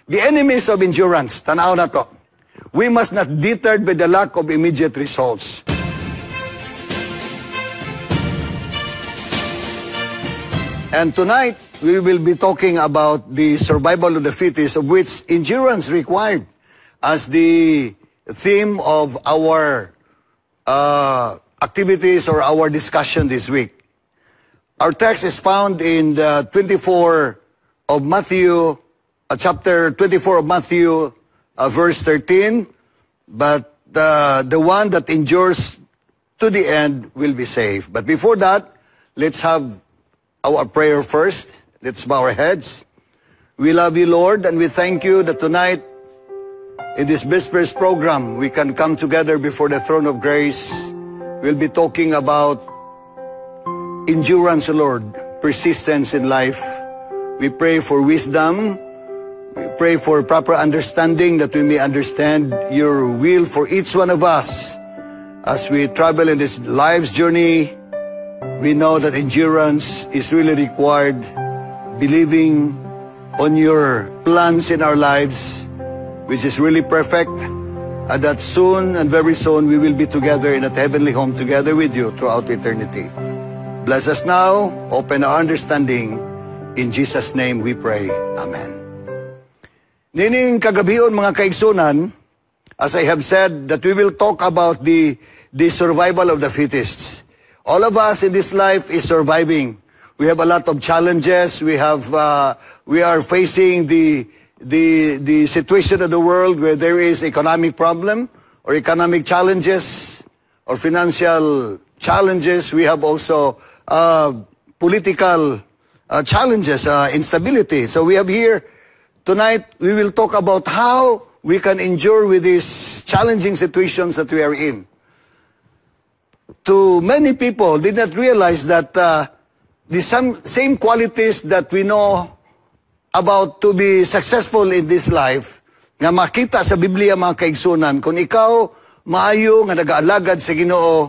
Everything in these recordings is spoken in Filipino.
The enemies of endurance, tanaw na to. We must not be deterred by the lack of immediate results. And tonight, we will be talking about the survival of the fittest, of which endurance required as the theme of our activities or our discussion this week. Our text is found in the 24 of Matthew, chapter 24 of Matthew, verse 13. But the one that endures to the end will be saved. But before that, let's have our prayer first. Let's bow our heads. We love you, Lord, and we thank you that tonight, in this Vespers program, we can come together before the throne of grace. We'll be talking about endurance, Lord, persistence in life. We pray for wisdom. We pray for proper understanding, that we may understand your will for each one of us. As we travel in this life's journey, we know that endurance is really required, believing on your plans in our lives, which is really perfect, and that soon and very soon we will be together in that heavenly home together with you throughout eternity. Bless us now, open our understanding. In Jesus' name we pray. Amen. Nining kagabion mga kaigsunan, as I have said, that we will talk about the survival of the fittest. All of us in this life is surviving. We have a lot of challenges. We are facing the situation of the world where there is economic problem or economic challenges or financial challenges. We have also political challenges, instability. So we have here, tonight, we will talk about how we can endure with these challenging situations that we are in. To many people, did not realize that the same qualities that we know about to be successful in this life, nga makita sa Biblia mga kaigsunan, kung ikaw maayo nga nagaalagad sa Ginoo,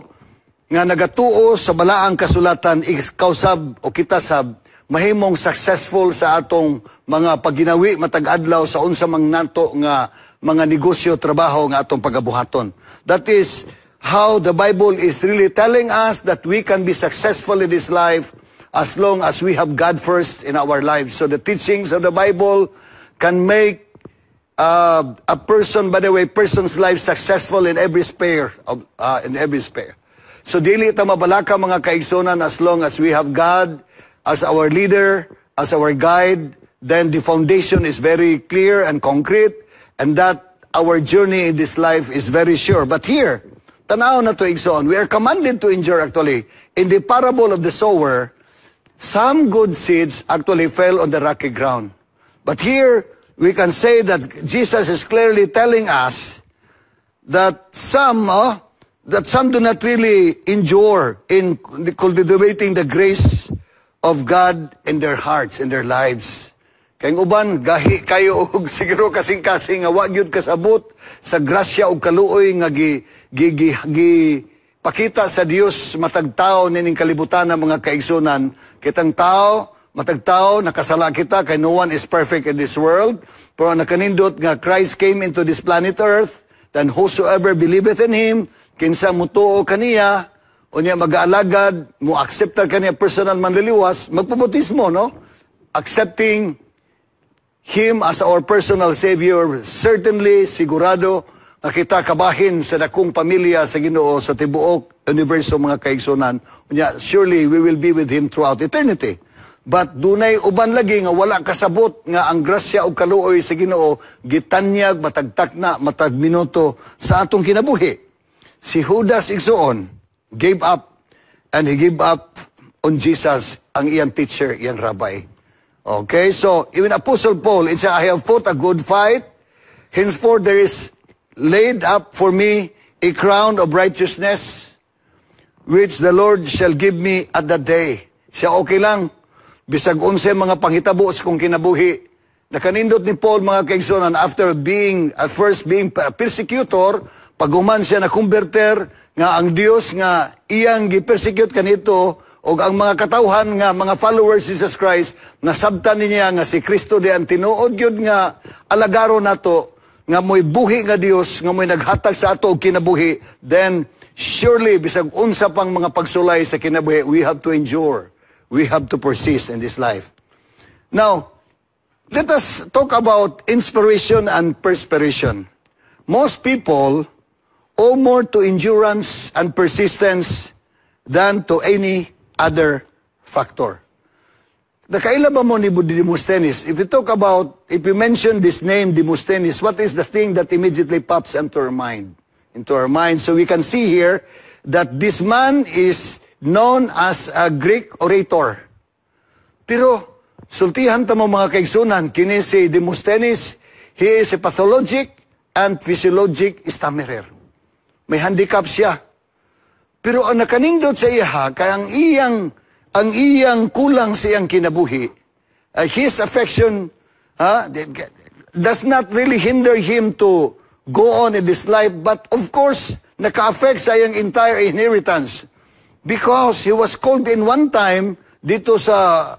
nga nagatuo sa balaang kasulatan, ikaw sab o kita sab, mahimong successful sa atong mga pagginawi matag-adlaw sa unsa mang nato nga mga negosyo, trabaho nga atong pagabuhaton. That is how the Bible is really telling us that we can be successful in this life as long as we have God first in our lives. So the teachings of the Bible can make a person, by the way, person's life successful in every sphere. So dili ita mabalaka mga kaigsunan, as long as we have God as our leader, as our guide, then the foundation is very clear and concrete, and that our journey in this life is very sure. But here, tanaw na to igsoon, we are commanded to endure actually. In the parable of the sower, some good seeds actually fell on the rocky ground. But here, we can say that Jesus is clearly telling us that some do not really endure in cultivating the grace of God in their hearts, in their lives. Kayong uban, gahi kayo og siguro kasing-kasing nga wa gyud kasabot sa grasya ug kaluoy nga pakita sa Dios matag tao nining kalibutan ng mga kaigsunan. Kitang tao, matag tao, nakasala kita kay no one is perfect in this world. Pero nakanindot nga Christ came into this planet Earth, then whosoever believeth in Him, kinsa mutuo kaniya, o niya mag-aalagad, mo acceptar kaniya personal manliliwas, magpubutismo, no? Accepting Him as our personal Savior, certainly, sigurado, na kita kabahin sa dakong pamilya sa Ginoo sa tibuok universo mga kaigsunan. Surely we will be with Him throughout eternity. But dunay uban lagi nga wala kasabot nga ang grasya o kaluoy sa Ginoo gitanyag, matagtakna, matag minuto sa atong kinabuhi. Si Judas igsoon gave up, and he gave up on Jesus, ang iyang teacher, iyang rabbi. Okay, so even Apostle Paul, it says, I have fought a good fight, henceforth there is laid up for me a crown of righteousness, which the Lord shall give me at that day. Siya okay lang, bisag unse mga panghitabo sa kong kinabuhi, Nakanindot ni Paul, mga kaigsunan, after being, at first being persecutor, paguman siya na converter, nga ang Dios nga iyang gi-persecute kanito, o ang mga katawhan nga, mga followers of Jesus Christ, nasabtan niya nga si Kristo di ang tinuod yun nga alagaro nato, nga mo'y buhi nga Dios, nga mo'y naghatag sa ato og kinabuhi, then surely, bisag unsa pang mga pagsulay sa kinabuhi, we have to endure. We have to persist in this life. Now, let us talk about inspiration and perspiration. Most people owe more to endurance and persistence than to any other factor. Nakaila ba mo ni Demosthenes? If you mention this name, Demosthenes, what is the thing that immediately pops into our mind? So we can see here that this man is known as a Greek orator. Pero, sultihan tamo mga kaigsunan, kini si Demosthenes, he is a pathologic and physiologic stammerer. May handicap siya. Pero ang nakanindot sa iya, kaya ang iyang kulang sa iyang kinabuhi, his affection does not really hinder him to go on in this life, but of course, naka-affect sa iyang entire inheritance. Because he was called in one time dito sa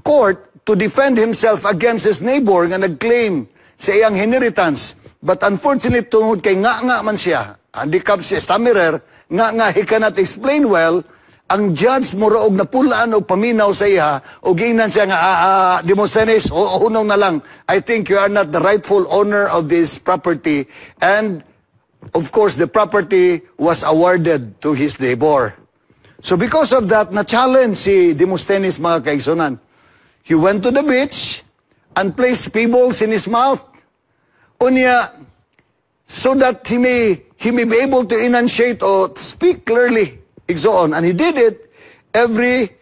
court to defend himself against his neighbor nga nag-claim sa iyang inheritance. But unfortunately, tungod kay nga man siya, handicap siya, stammerer, nga he cannot explain well, ang judge mura og napulaan og paminaw sa iya, og giingnan siya nga, Demosthenes, hunong na lang, I think you are not the rightful owner of this property. And, of course, the property was awarded to his neighbor. So because of that, na-challenge si Demosthenes, mga kaigsunan. He went to the beach and placed pebbles in his mouth. Unya, so that he may be able to enunciate or speak clearly. Igsoon. And he did it every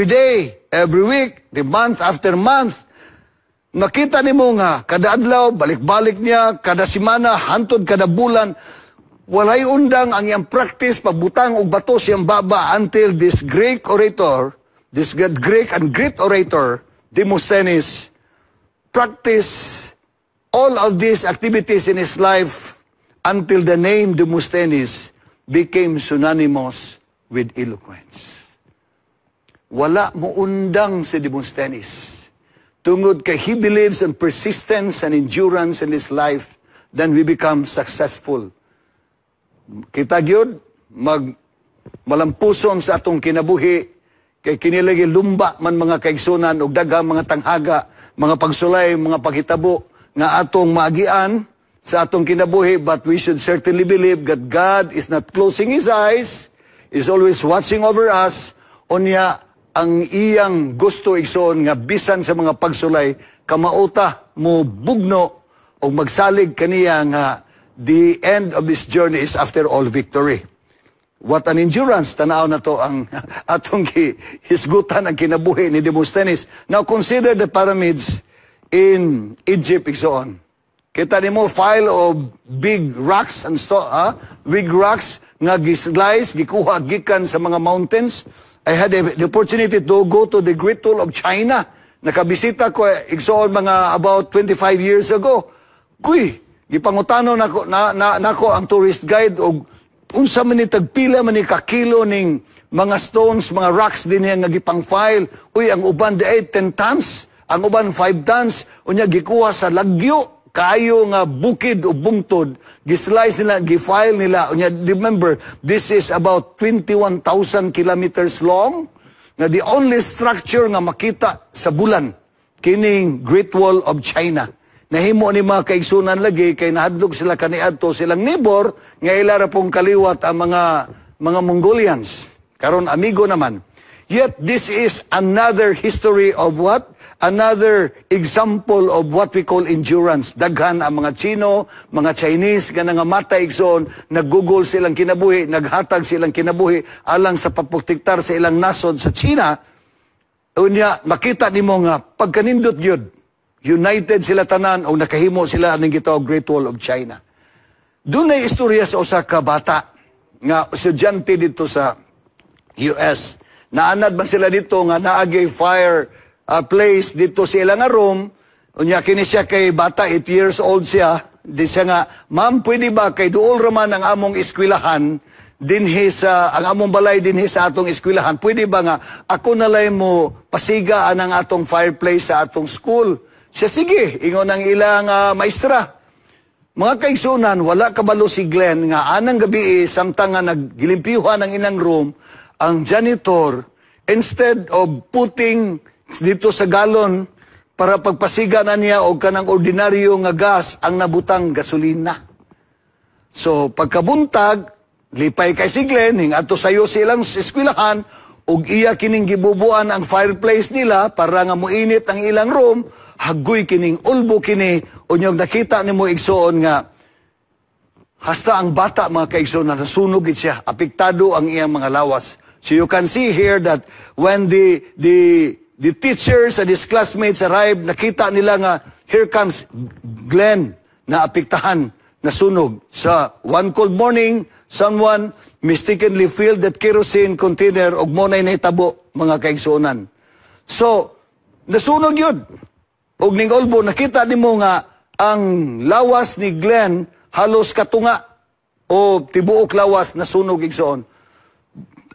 day, every week, the month after month. Nakita ni mo nga, kada adlaw, balik-balik niya, kada simana, hantod, kada bulan, walay undang ang iyang practice, pagbutang og bato siyang baba until this Greek orator, this Greek and great orator, Demosthenes, practice all of these activities in his life until the name Demosthenes became synonymous with eloquence. Wala mo undang si Demosthenes. Tungod kay he believes in persistence and endurance in his life, then we become successful. Kita gyud malampuson sa atong kinabuhi, kay kinilagi lumba man mga kaigsunan og daghang mga tanghaga, mga pagsulay, mga paghitabo nga atong maagian sa atong kinabuhi, but we should certainly believe that God is not closing His eyes, is always watching over us. Unya, ang iyang gusto igsoon nga bisan sa mga pagsulay, kamauta mo bugno o magsalig kaniya nga the end of this journey is after all victory. What an endurance, tanaw na to ang atong hisgutan ang kinabuhi ni Demosthenes. Now consider the pyramids in Egypt igsoon. Kita nimo file of big rocks and big rocks nga gislice, gikuha gikan sa mga mountains. I had the opportunity to go to the Great Wall of China. Nakabisita ko igsoon mga about 25 years ago. Kuy, gipangutano nako ang tourist guide og unsa man ni tagpila man ni kakilo ning mga stones, mga rocks din nga gipang-file. Uy, ang uban di 10 tons, ang uban 5 tons, unya gikuha sa lagyo. Kayo nga bukid o bungtod, gislice nila, gifile nila. Remember, this is about 21,000 kilometers long, na the only structure nga makita sa bulan, kining Great Wall of China. Nahimo ni mga kaigsunan lagi, kay nahadlok sila kaniadto silang neighbor, nga ilara pong kaliwat ang mga Mongolians. Karon amigo naman. Yet this is another history of what? Another example of what we call endurance. Daghan ang mga Chino, mga Chinese, nga nangamatay igsoon, naggugol silang kinabuhi, naghatag silang kinabuhi, alang sa paputiktar sa ilang nasod sa China. Unya, makita nimo nga, pagkanindot yun, united sila tanan, o nakahimo sila ng gitawag Great Wall of China. Doon ay istorya sa usa ka bata, nga estudyante dito sa US. Naanad man sila dito nga naagay fire place dito sa ilang room Unya kini siya kay bata, 8 years old siya. Di siya nga, ma'am, pwede ba kay duol raman ang among eskwelahan, ang among balay dinhi sa atong eskwelahan, pwede ba nga ako nalay mo pasigaan ang atong fireplace sa atong school? Siya, sige, ingon ang ilang maestra. Mga kaigsunan, wala kabalo si Glenn nga anang gabi samtang nga naggilimpyuhan ang inang room, ang janitor, instead of putting dito sa galon para pagpasiga na niya o kanang ordinaryo nga gas ang nabutang gasolina. So pagkabuntag, lipay kay si Glenn, ato sayo silang eskwelahan, ug iya kining gibubuan ang fireplace nila para nga muinit ang ilang room, hagoy kining ulbo kini, unyong nakita ni mo igsoon nga, hasta ang bata mga kaigsoon na nasunog siya, apektado ang iyang mga lawas. So you can see here that when the teachers and his classmates arrived, nakita nila nga, here comes Glenn na apektahan, nasunog. Sa one cold morning, someone mistakenly filled that kerosene container og mo na'y naitabo, mga kaigsuonan. So, nasunog yun. Og ning olbo, nakita ni mo nga, ang lawas ni Glenn, halos katunga, o tibuok lawas, nasunog igsoon.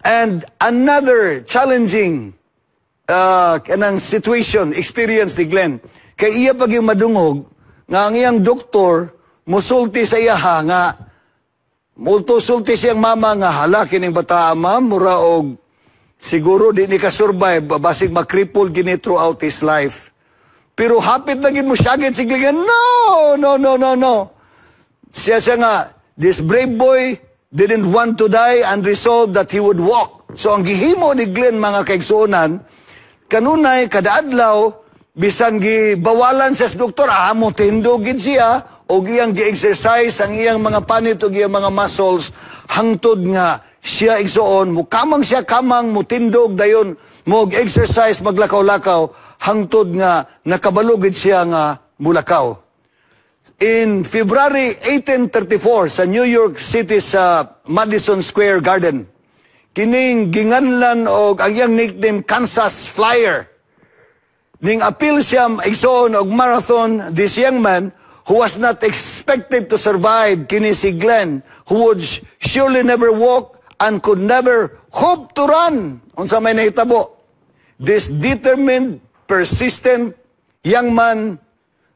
And another challenging kanang situation, experience ni Glenn. Kay iya pag yung madungog, nga ang iyang doktor, musulti sa iya nga, multo-sulti siyang mama nga, hala, kining bata ma'am, mura og, siguro di ni ka-survive, basig makripple gini throughout his life. Pero hapit na gid mo siyagit si Glenn, no. Siya nga, this brave boy didn't want to die and resolved that he would walk. So ang gihimo ni Glenn, mga kaigsuonan, kanunay, kada adlaw, bisan gibawalan sa doktor, mo tindogid siya, o iyang gi-exercise ang iyang mga panit o iyang mga muscles, hangtod nga siya igsoon, mukamang siya kamang, mutindog dayon, mag-exercise, maglakaw-lakaw, hangtod nga nakabalugid siya nga mulakaw. In February 1834, sa New York City sa Madison Square Garden, kining ginganlan og ang iyang nickname Kansas Flyer. Ning appeal siya igsoon og marathon, this young man who was not expected to survive, kini si Glenn, who would surely never walk and could never hope to run. Unsa may nahitabo. This determined, persistent young man,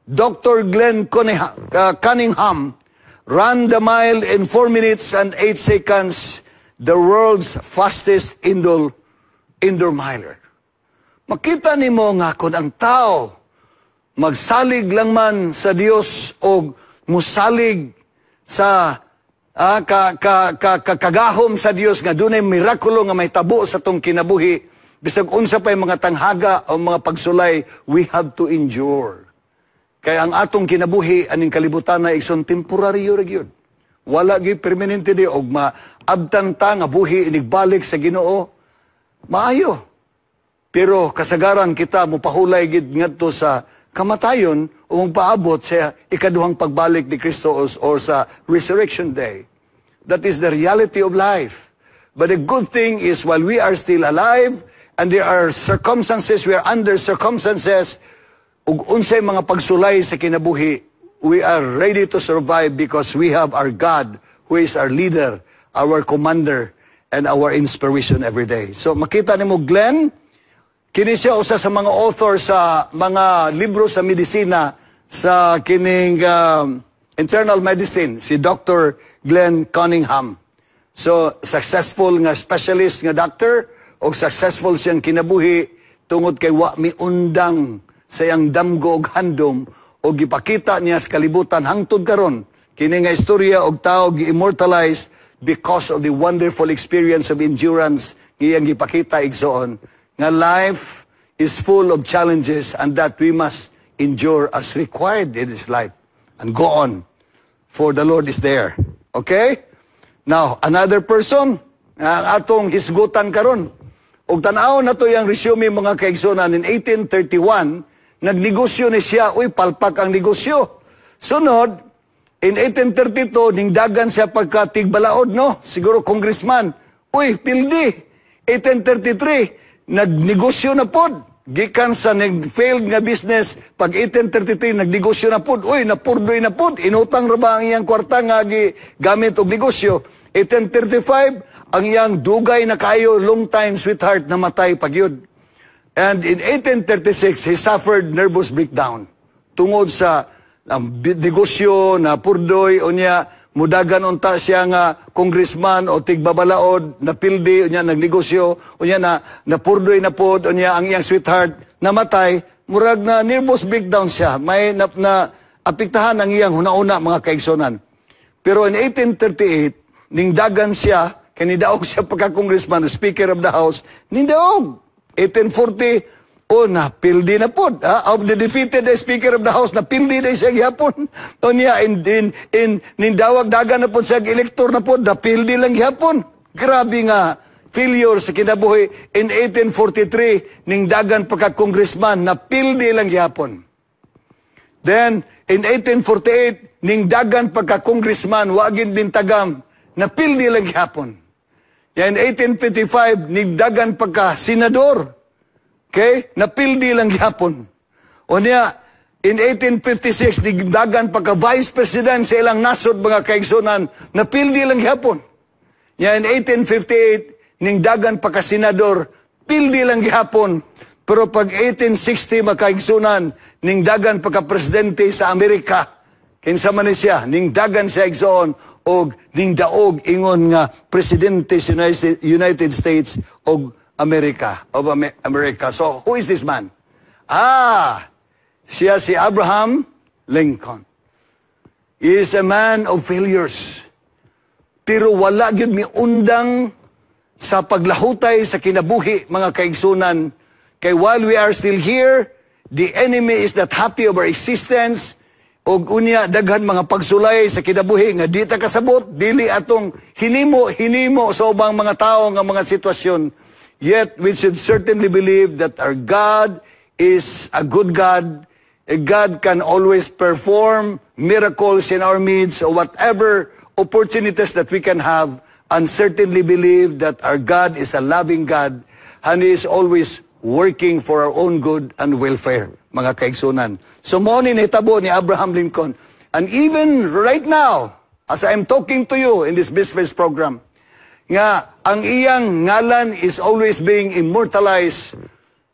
Dr. Glenn Cunningham, ran the mile in 4 minutes and 8 seconds, the world's fastest indoor miler. Makita ni mo nga kung ang tao magsalig lang man sa Dios o musalig sa kagahom sa Dios nga dunay mirakulo nga may tabo sa tong kinabuhi, bisag unsa pay mga tanghaga o mga pagsulay, we have to endure. Kaya ang atong kinabuhi aning kalibutan na igsoon temporaryo ra gyud. Wala gyud permanente di og maabtan ta nga buhi inigbalik sa Ginoo. Maayo. Pero kasagaran kita mopahulay gid ngadto sa kamatayon o magpaabot sa ikaduhang pagbalik ni Kristo or sa resurrection day. That is the reality of life. But the good thing is while we are still alive and there are circumstances, we are under circumstances, ug unsay mga pagsulay sa kinabuhi, we are ready to survive because we have our God who is our leader, our commander, and our inspiration every day. So makita nimo Glenn, kini siya usa sa mga author sa mga libro sa medisina sa kining internal medicine, si Dr. Glenn Cunningham. So successful nga specialist nga doctor o successful siyang kinabuhi tungod kay wa miundang sa iyang damgo og handom o gipakita niya sa kalibutan hangtod karon. Kini nga istorya og tao gi-immortalize because of the wonderful experience of endurance iyang gipakita igsoon nga life is full of challenges and that we must endure as required in this life and go on, for the Lord is there. Okay? Now, another person, atong hisgutan karon. Og tan-aw na to yung resume mga kaigsonan. In 1831, nagnegosyo ni siya, palpak ang negosyo. Sunod, in 1832, ningdagan siya pagkatigbalaod, no? Siguro congressman. Pildi. 1833, nagnegosyo na pod. gikan sa failed nga business, pag 1833 nagnegosyo na pud, uy napurdoy na pud, inutang ra ba ang iyang kwarta nga gamit og negosyo. 1835 ang iyang dugay na kayo long time sweetheart namatay pagyud. And in 1836 he suffered nervous breakdown tungod sa negosyo na purdoy unya mudagan unta siya nga congressman o tigbabalaod na pildi unya nagnegosyo unya na purdoy na pod unya ang iyang sweetheart namatay murag na nervous breakdown siya may na apektahan ang iyang hunauna mga kaigsonan. Pero in 1838 ning dagan siya kanidaog siya pagka congressman speaker of the house nindaog 1840 napildi na po. Of the defeated Speaker of the House, napildi na siya gihapon. O niya, nindawag dagan na po siya, elektor na po, napildi lang gihapon. Grabe nga, failure sa kinabuhi. In 1843, ning dagan pagka-congressman, napildi lang gihapon. Then, in 1848, ning dagan pagka-congressman, wagin bintagam, napildi lang gihapon. In 1855, ning dagan pagka-senador, okay? Napildi lang gihapon. O niya, in 1856, digdagan pagka Vice President sa ilang nasod mga kaigsunan, napildi lang gihapon. Ya, in 1858, ningdagan pagka Senador, pildi lang gihapon. Pero pag 1860 mga kaigsunan, ningdagan pagka Presidente sa Amerika, kinsa man siya, ningdagan siya igsoon, o ningdaog ingon nga Presidente sa United States o America. So, who is this man? Siya si Abraham Lincoln. He is a man of failures. Pero wala gyud mi undang sa paglahutay sa kinabuhi, mga kaigsunan. Kay while we are still here, the enemy is not happy of our existence. O unya, daghan mga pagsulay sa kinabuhi nga di ta kasabot, dili atong hinimo sa ubang mga tao nga mga sitwasyon. Yet, we should certainly believe that our God is a good God. A God can always perform miracles in our midst, or whatever opportunities that we can have, and certainly believe that our God is a loving God, and He is always working for our own good and welfare, mga kaigsunan. So, mo ni nahitabo ni Abraham Lincoln. And even right now, as I'm talking to you in this Bisfest program, nga ang iyang ngalan is always being immortalized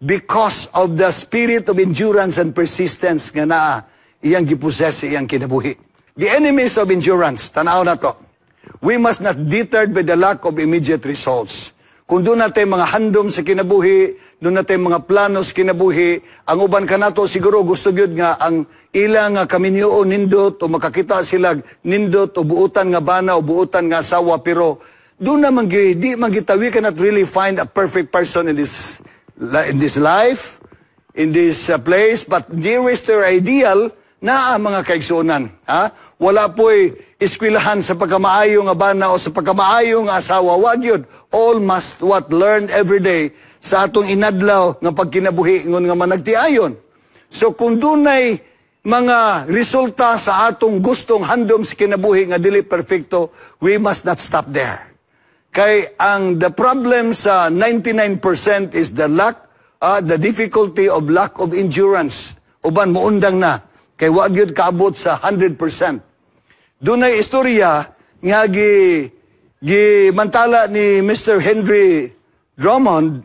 because of the spirit of endurance and persistence nga naa iyang gipossess iyang kinabuhi. The enemies of endurance, tanaw na to. We must not deterred by the lack of immediate results. Kung doon natin mga handom sa kinabuhi, doon natin mga planos kinabuhi, ang uban ka nato siguro gusto gyud nga ang ilang kaminyo nindot o makakita sila nindot o buutan nga bana o buutan nga asawa, pero doon naman di magita, we cannot really find a perfect person in this life, in this place, but nearest to our ideal na mga kaigsunan. Wala po'y eskwelahan sa pagkamaayo nga bana o sa pagkamaayo nga asawa. Wag yun. All must learn every day sa atong inadlaw nga pagkinabuhi ngon nga managtiayon. So kung dunay mga resulta sa atong gustong handom sa kinabuhi nga dili perfecto, we must not stop there. Kay the problem sa 99% is the difficulty of lack of endurance. Uban muundang na. Kay wag yun kaabot sa 100%. Doon ay istorya nga mantala ni Mr. Henry Drummond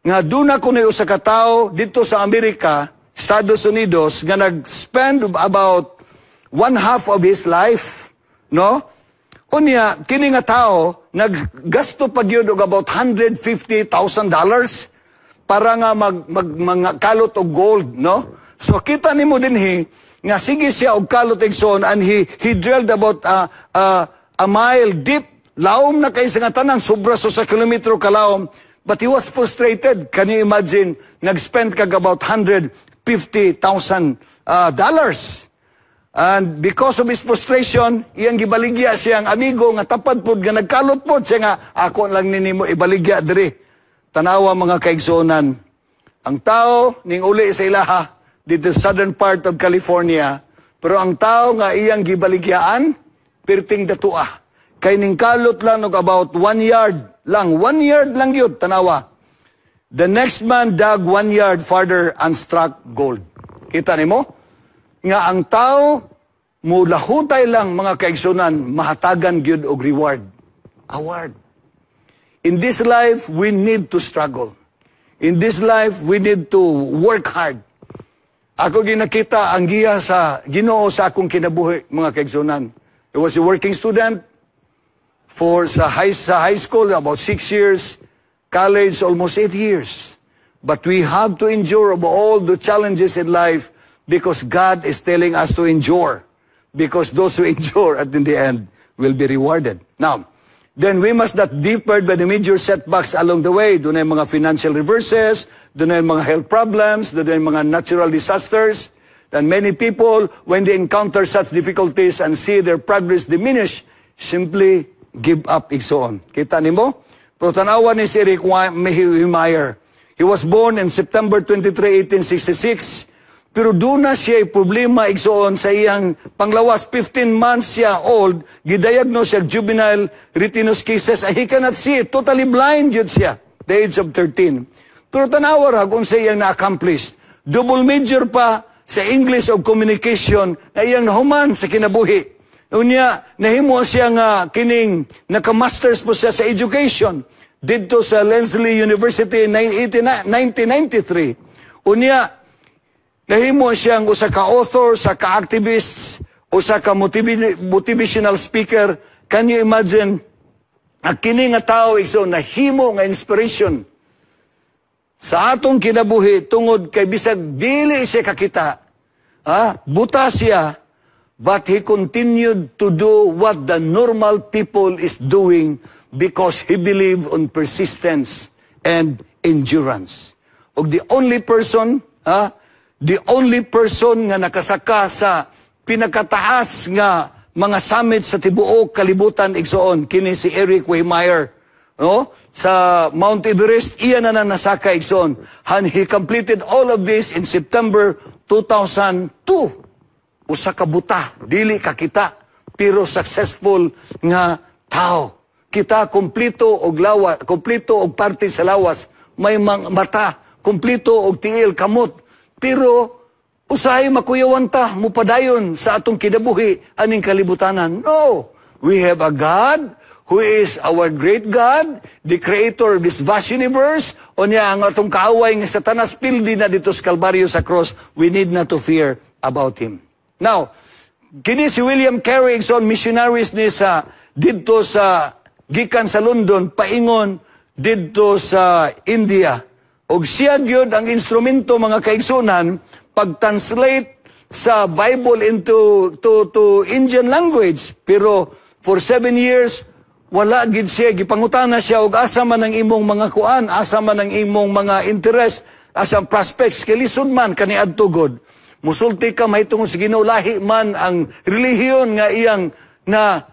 nga doon ako na usa ka tawo dito sa Amerika, Estados Unidos, nga nag-spend about 1/2 of his life, no? Unya, kini nga tao, naggasto pa gyud og about $150,000 para nga mga kalot og gold, no? So kita nimo dinhi nga sige siya og kalot igsoon, and he drilled about a mile deep. Laom na kay sa nga tanan, sobra so sa kilometro kalaom, but he was frustrated. Can you imagine, nag-spend kag about $150,000. And because of his frustration, iyang gibaligya siyang amigo nga tapad pod nga nagkalot pod siya nga ako lang ninimo ibaligya diri. Tanawa mga kaigsuonan. Ang tao ning uli sa ilaha dito sa southern part of California, pero ang tao nga iyang gibaligyaan perting datua. Kay ning kalot lang og about 1 yard lang. 1 yard lang yun, tanawa. The next man dug 1 yard farther and struck gold. Kita nimo? Nga ang tao, mulahutay lang mga kaigsunan, mahatagan gyud og reward. Award. In this life, we need to struggle. In this life, we need to work hard. Ako ginakita ang giya sa Ginoo sa akong kinabuhi, mga kaigsunan. I was a working student sa high school, about 6 years. College, almost 8 years. But we have to endure all the challenges in life because God is telling us to endure. Because those who endure at in the end will be rewarded. Now, then we must not deferred by the major setbacks along the way. Doon ay mga financial reverses, doon ay mga health problems, doon ay mga natural disasters. And many people, when they encounter such difficulties and see their progress diminish, simply give up, igsoon. Kita nimo? Pero tanawa ni si Eric Wehmeyer. He was born in September 23, 1866. Pero doon na siya problema igsoon sa iyang panglawas. 15 months siya old, gidiagnose siya juvenile retinoschisis. He cannot see, totally blind yun siya, the age of 13. Pero tanawa ra kung sa iyang na-accomplish. Double major pa sa English of Communication na iyang nahuman sa kinabuhi. Unya, nahimo siya nga kining naka-masters po siya sa education dito sa Lesley University in 1993. Unya, nahimo siyang usa ka author, usa ka activists, usa ka motivational speaker. Can you imagine? Kini nga tao iso nahimo nga inspiration sa atong kinabuhi tungod kay bisag dili siya kakita. Buta siya. But he continued to do what the normal people is doing because he believed on persistence and endurance. Og the only person nga nakasaka sa pinakataas nga mga summit sa tibuok kalibutan igsoon, kini si Eric Wehmeyer. No? Sa Mount Everest, iyan na nasaka igsoon. And he completed all of this in September 2002. Usa ka buta, dili ka kita, pero successful nga tao. Kita kompleto og lawas, kompleto og parte sa lawas, may mata, kompleto og tiil kamot. Pero usahay makuyawan ta, mupadayon sa atong kinabuhi aning kalibutanan. No, we have a God who is our great God, the creator of this vast universe. O niya ang atong kaaway nga Satanas pildi na dito sa Kalbaryo sa cross, we need not to fear about him. Now, kini si William Carey igsoon missionaries ni sa didto sa gikan sa London paingon didto sa India. Og siya gyud ang instrumento mga kaigsunan pag-translate sa Bible into to Indian language. Pero for 7 years wala gid siya gipangutana siya og asa man ang imong mga kuan, asa man ang imong mga interest, asa prospects kay lisod man kaniadto god. Musulti ka mahitungod sa Ginoo lahi man ang relihiyon nga iyang nga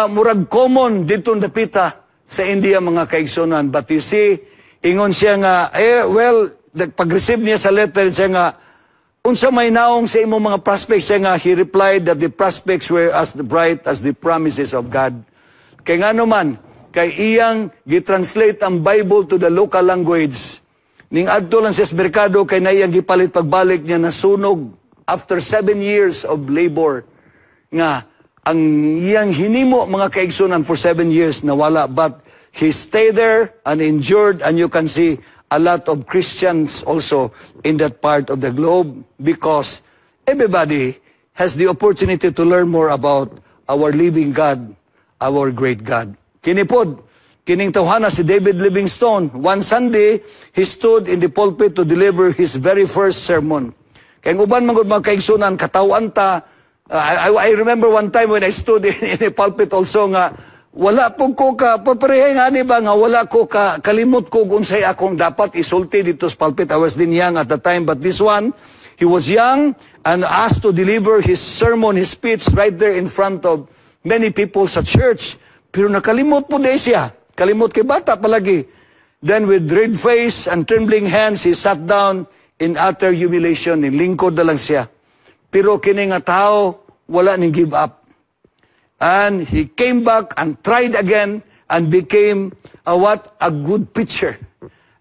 murag common dito dapita sa India mga kaigsunan. But you see, ingon siya nga pag-receive niya sa letter siya nga unsa may naong sa imong mga prospects siya nga he replied that the prospects were as bright as the promises of God. Kay ngano man kay iyang gitranslate ang Bible to the local language. Ning adto lang sa merkado kay naiyang gipalit pagbalik niya na sunog after 7 years of labor nga ang iyang hinimo mga kaigsunan for 7 years nawala, but he stayed there and endured, and you can see a lot of Christians also in that part of the globe because everybody has the opportunity to learn more about our living God, our great God. Kinipod kining tawhana si David Livingstone. One Sunday, he stood in the pulpit to deliver his very first sermon. Kaya uban mga kaigsunan, katawan ta. I remember one time when I stood in the pulpit also nga, wala po ko paparehay nga ni ba nga, wala ko kalimot ko kung say akong dapat isulti dito sa pulpit. I was din young at the time, but this one, he was young and asked to deliver his sermon, his speech right there in front of many people sa church. Pero nakalimot po din siya. Kalimot kay bata palagi. Then with red face and trembling hands, he sat down in utter humiliation. Lingkod na lang siya. Pero kini nga tao, wala ning give up. And he came back and tried again and became a good preacher.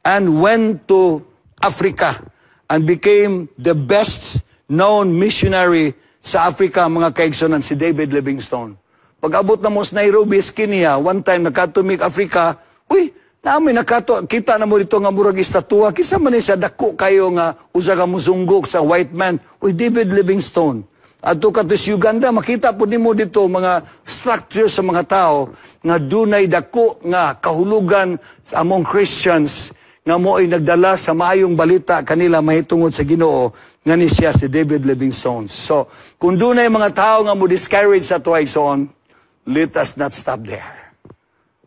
and went to Africa and became the best known missionary sa Africa, mga kaigsunan, si David Livingstone. Pag-abot na mo sa Nairobi, Kenya, one time nakatumik Africa, uy, namin kita na mo dito nga murag estatwa, kisa man siya dako kayo nga usa ka musunggok sa white man, uy, David Livingstone. Ato ka to sa Uganda, makita po nimo dito mga structure sa mga tao nga dunay dako nga kahulugan among Christians nga mo ay nagdala sa maayong balita kanila mahitungod sa Ginoo nga ni siya si David Livingstone. So, kung dunay mga tao nga mo discourage sa tuwagson, let us not stop there.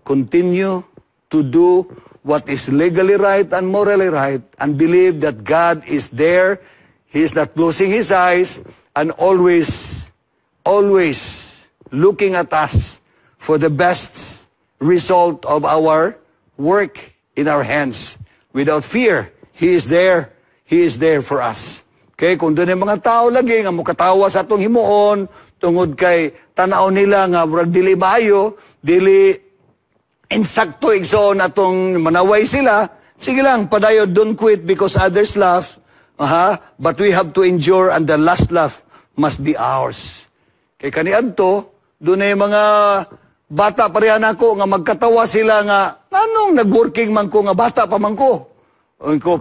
Continue to do what is legally right and morally right and believe that God is there. He is not closing His eyes and always looking at us for the best result of our work in our hands. Without fear, He is there. He is there for us. Okay, kung doon yung mga tao lagi nga mukatawa sa atong himuon, tungod kay tanaw nila nga murag dili maayo, dili insakto igsoon atong manaway sila, sige lang, padayon, don't quit because others laugh, but we have to endure and the last laugh must be ours. Kay kaniadto, doon ay mga bata pareha nako nga magkatawa sila nga, anong nag-working man ko nga bata pa man ko?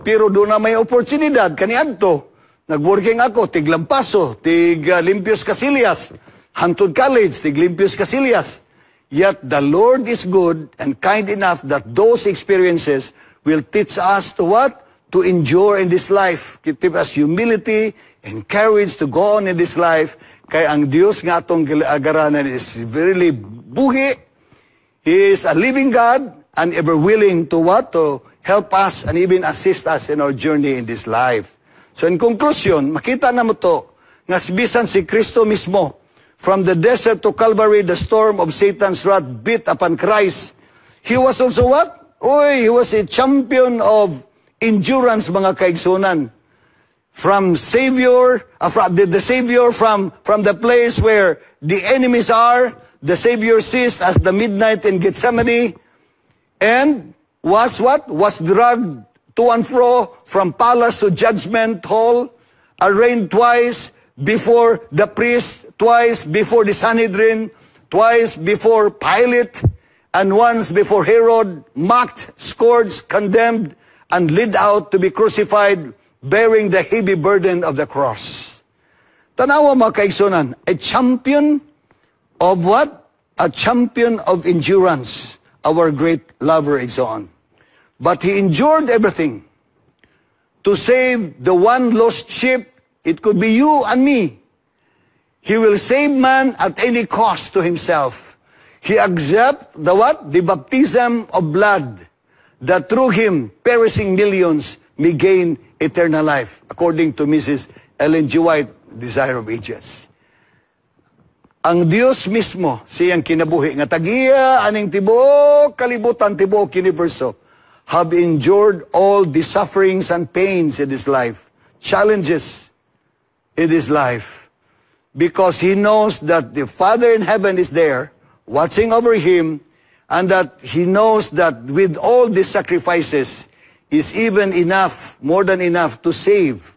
Pero doon na may oportunidad, kaniadto, nag-working ako, tig Lampaso, tig Limpios Casillas, Hantod College, tig Limpios Casillas. Yet the Lord is good and kind enough that those experiences will teach us to what? To endure in this life. Give us humility and courage to go on in this life. Kaya ang Diyos nga atong agaranan is really buhi. He is a living God and ever willing to what? To help us and even assist us in our journey in this life. So in conclusion, makita na mo to, nga bisan si Kristo mismo, from the desert to Calvary, the storm of Satan's wrath beat upon Christ. He was also what? He was a champion of endurance, mga kaigsunan. From Savior, the Savior from the place where the enemies are, the Savior ceased as the midnight in Gethsemane, and was what? Was dragged to and fro from palace to judgment hall, arraigned twice before the priest, twice before the Sanhedrin, twice before Pilate, and once before Herod, mocked, scourged, condemned, and led out to be crucified, bearing the heavy burden of the cross. Tanawa mga kaigsunan, a champion of what? A champion of endurance, our great lover igsoon. But He endured everything to save the one lost sheep. It could be you and me. He will save man at any cost to Himself. He accepts the what? The baptism of blood, that through Him, perishing millions may gain eternal life, according to Mrs. Ellen G. White, Desire of Ages. Ang Diyos mismo, siyang kinabuhi, nga tagiya, aning tibok, kalibutan, tibok, universo, have endured all the sufferings and pains in His life, challenges in His life, because He knows that the Father in heaven is there, watching over Him, and that He knows that with all these sacrifices is even enough, more than enough, to save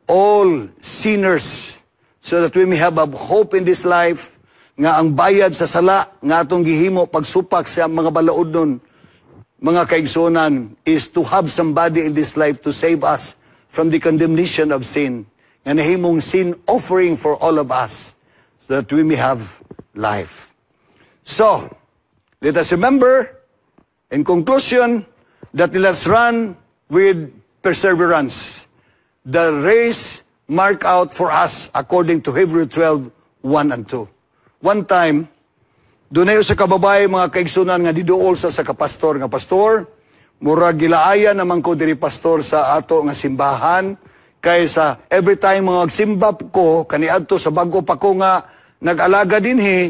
all sinners, so that we may have a hope in this life, nga ang bayad sa sala, nga atong gihimo pagsupak sa mga balaod nun, mga kaigsunan, is to have somebody in this life to save us from the condemnation of sin, nga nahimong sin offering for all of us, so that we may have life. So, let us remember, in conclusion, that let's run with perseverance the race marked out for us according to Hebrews 12, 1 and 2. One time, doon na sa kababay, mga kaigsunan nga diduol sa kapastor nga pastor, murag gilaaya naman ko diri pastor sa ato nga simbahan, kaysa every time mga agsimba ko, kaniadto sa bago pa ko nga nag-alaga dinhi,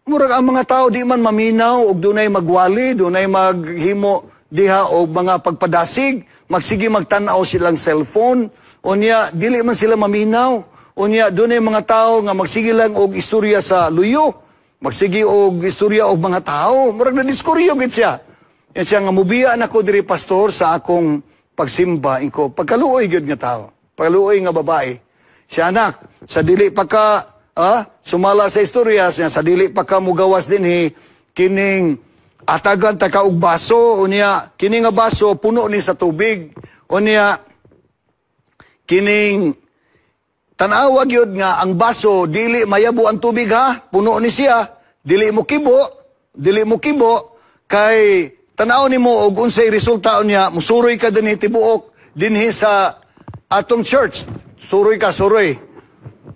murag ang mga tao di man maminaw, og dunay magwali, dunay maghimo diha og mga pagpadasig, magsige magtanaw silang cellphone, unya dili man sila maminaw, unya dunay mga tao nga magsige lang og istorya sa luyo, magsige og istorya og mga tao, murag na diskuryo gid siya. Yan siya nga, mubiya na ko diri pastor sa akong pagsimba. Inko, pagkaluoy gyud nga tao. Pagkaluoy nga babae. Si anak, sa dili pa ka, sumala sa istorya, sa dili pa ka mugawas din kining atagan ta ka og baso, unya, kining nga baso, puno ni sa tubig. Unya, kining tanawag yun nga, ang baso, dili mayabo ang tubig puno ni siya, dili mo kibo, kay tanaw ni mo, og unsay resulta niya, musuroy ka din tibuok, dinhi sa atong church, suroy.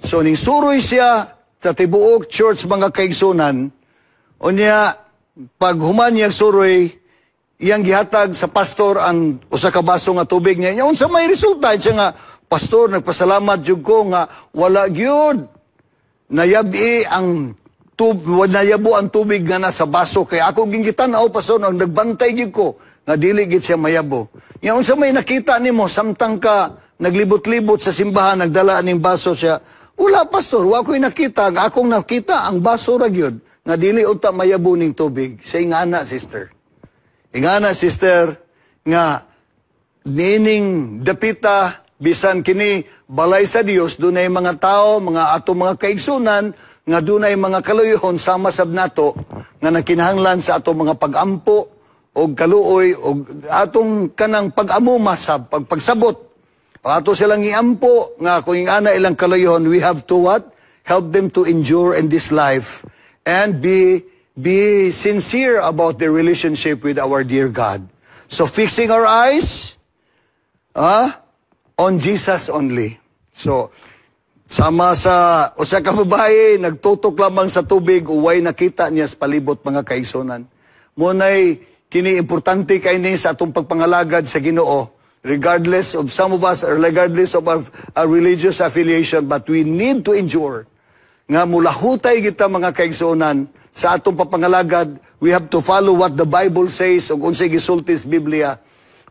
So, ning suroy siya, sa tibuok church mga kaigsunan, unya, pag human niyang suroy, iyang gihatag sa pastor ang usa ka baso nga tubig niya. Unsa may resulta siya nga, pastor, nagpasalamat jud ko nga wala gyud nayabi ang nayabo ang tubig nga nasa baso kay ako gingitan-aw pastor ang nagbantay gyud ko nga dili gid siya mayabo. Nya unsa may nakita nimo samtang ka naglibot-libot sa simbahan nagdala ning baso siya? Wala pastor, wa ko'y nakita, nga akong nakita ang baso ra gyud nga dili unta mayabo ning tubig. Say ngana sister. Ingana sister nga nining dapita bisan kini balay sa Dios dunay mga tao, mga ato mga kaigsunan nga dunay mga kaluyuhon sama sab nato nga nakinahanglan sa ato mga pagampo og kaluoy og atong kanang pag-amuma sa pagpagsabot. O ato silang iampo nga kung ana ilang kaluyuhon, we have to what? Help them to endure in this life and be sincere about their relationship with our dear God. So fixing our eyes on Jesus only. So, sama sa usa ka babae, nagtutok lamang sa tubig, uway nakita niya sa palibot mga kaigsunan. Munay, kini importante kay ni sa atong pagpangalagad sa Ginoo, regardless of some of us, or regardless of our religious affiliation, but we need to endure. Nga mulahutay kita mga kaigsunan, sa atong papangalagad, we have to follow what the Bible says, ug unsay gisulti sa Biblia.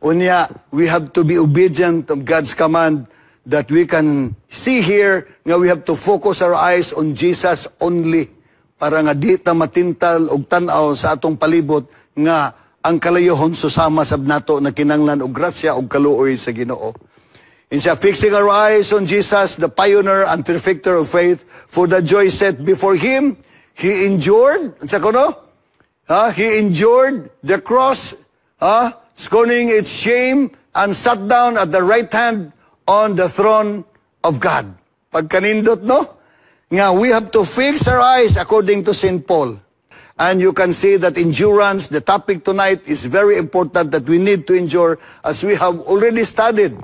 Unya, we have to be obedient of God's command that we can see here nga we have to focus our eyes on Jesus only para nga di ta matintal og tan-aw sa atong palibot nga ang kalayuhon susama sab nato na kinanglan og grasya og kaluoy sa Ginoo. Insya fixing our eyes on Jesus, the pioneer and perfecter of faith, for the joy set before him, he endured, he endured the cross, scorning its shame, and sat down at the right hand on the throne of God. Pagkanindot, no? Nga, we have to fix our eyes according to St. Paul. And you can see that endurance, the topic tonight, is very important that we need to endure as we have already studied.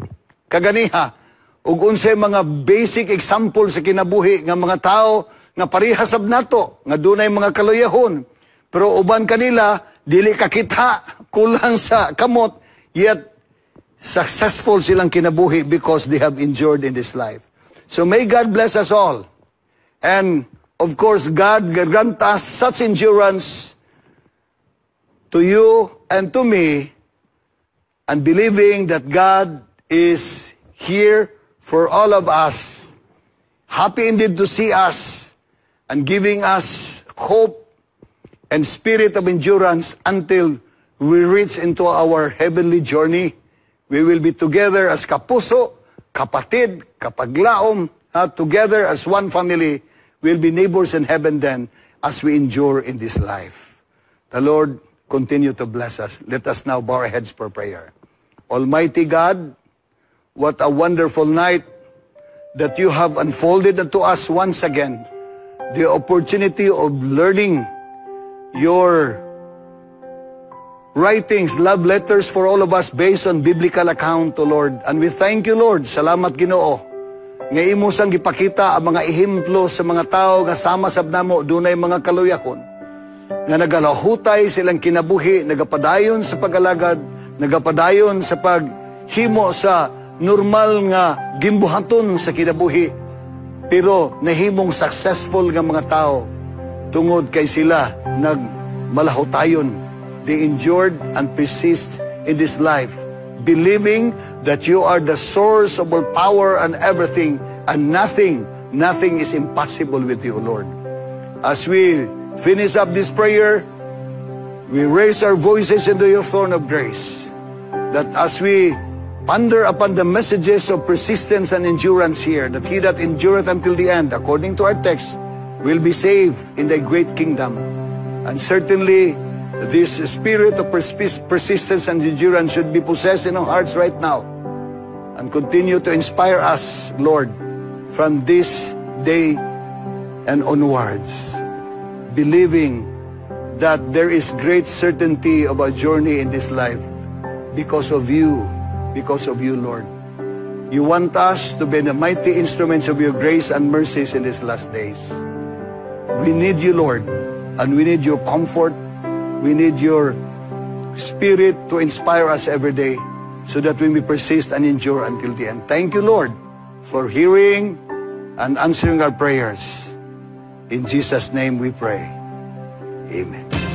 Kaganiha, ug unsay mga basic example sa kinabuhi nga mga tao nga parihasab nato, nga dunay mga kaluyahon. Pero uban kanila, dili kakita, kulang sa kamot, yet successful silang kinabuhi because they have endured in this life. So may God bless us all. And of course, God grant us such endurance to you and to me, and believing that God is here for all of us, happy indeed to see us, and giving us hope and spirit of endurance until we reach into our heavenly journey. We will be together as kapuso, kapatid, kapaglaom, together as one family. We'll be neighbors in heaven then as we endure in this life. The Lord continue to bless us. Let us now bow our heads for prayer. Almighty God, what a wonderful night that you have unfolded unto us once again. The opportunity of learning your writings, love letters for all of us based on biblical account, O Lord. And we thank you, Lord. Salamat Ginoo. Nga imo sang gipakita ang mga ehemplo sa mga tao nga sama sab namo dunay mga kaluyahon. Nga nagalahutay silang kinabuhi, nagapadayon sa pag-alagad, nagapadayon sa paghimo sa normal nga gimbuhaton sa kinabuhi, pero nahimong successful nga mga tao tungod kay sila nagmalahutayon. They endured and persist in this life, believing that you are the source of all power and everything, and nothing is impossible with you, Lord. As we finish up this prayer, we raise our voices into your throne of grace, that as we ponder upon the messages of persistence and endurance here, that he that endureth until the end, according to our text, will be saved in thy great kingdom. And certainly, this spirit of persistence and endurance should be possessed in our hearts right now, and continue to inspire us, Lord, from this day and onwards, believing that there is great certainty of our journey in this life because of you, Lord. You want us to be the mighty instruments of your grace and mercies in these last days. We need you, Lord, and we need your comfort. We need your spirit to inspire us every day so that we may persist and endure until the end. Thank you, Lord, for hearing and answering our prayers. In Jesus' name we pray. Amen.